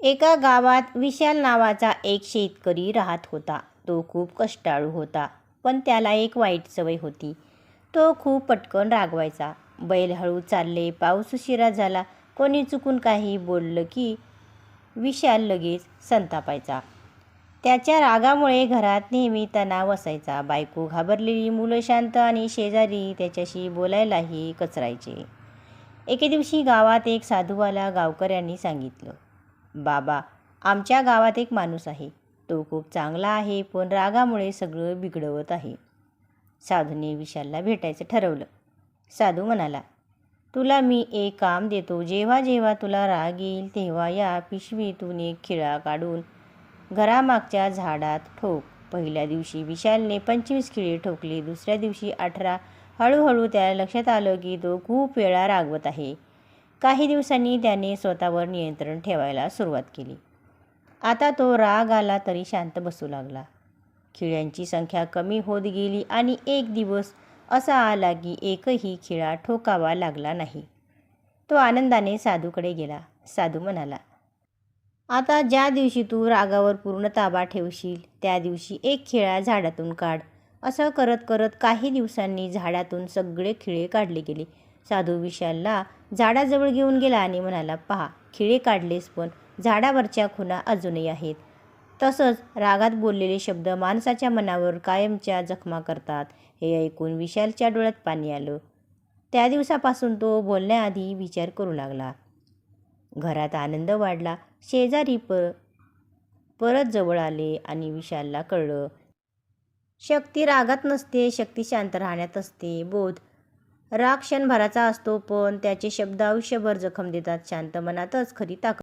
एका गावात विशाल नावाचा एक शेतकरी राहत होता. तो खूप कष्टाळू होता, पण त्याला एक वाईट सवय होती. तो खूप पटकन रागवायचा. बैल हळू चालले, पाऊस उशिरा झाला, कोणी चुकून काही बोललं की विशाल लगेच संतापायचा. त्याच्या रागामुळे घरात नेहमी तणाव असायचा. बायको घाबरलेली, मुलं शांत आणि शेजारी त्याच्याशी बोलायलाही कचरायचे. एके दिवशी गावात एक साधू आला. गावकऱ्यांनी सांगितलं, बाबा, आमच्या गावात एक माणूस आहे. तो खूप चांगला आहे, पण रागामुळे सगळं बिघडवत आहे. साधूने विशालला भेटायचं ठरवलं. साधू म्हणाला, तुला मी एक काम देतो. जेव्हा जेव्हा तुला राग येईल तेव्हा या पिशवीतून एक खिळा काढून घरामागच्या झाडात ठोक. पहिल्या दिवशी विशालने 25 खिळे ठोकले. दुसऱ्या दिवशी 18. हळूहळू त्याला लक्षात आलं की तो खूप वेळा रागवत आहे. काही दिवसांनी त्याने स्वतःवर नियंत्रण ठेवायला सुरुवात केली. आता तो राग आला तरी शांत बसू लागला. खिळ्यांची संख्या कमी होत गेली आणि एक दिवस असा आला की एकही खिळा ठोकावा लागला नाही. तो आनंदाने साधूकडे गेला. साधू म्हणाला, आता ज्या दिवशी तू रागावर पूर्ण ताबा ठेवशील त्या दिवशी एक खिळा झाडातून काढ. असं करत करत काही दिवसांनी झाडातून सगळे खिळे काढले गेले. साधू विशालला झाडाजवळ घेऊन गेला आणि म्हणाला, पहा, खिळे काढलेस, पण झाडावरच्या खुणा अजूनही आहेत. तसंच रागात बोललेले शब्द माणसाच्या मनावर कायमच्या जखमा करतात. हे ऐकून विशालच्या डोळ्यात पाणी आलं. त्या दिवसापासून तो बोलण्याआधी विचार करू लागला. घरात आनंद वाढला. शेजारी परत जवळ आले आणि विशालला कळलं, शक्ती रागात नसते, शक्ती शांत राहण्यात असते. बोध, राग क्षणभराचा असतो, पण त्याचे शब्द आयुष्यभर जखम देतात. शांत मनातच खरी ताकद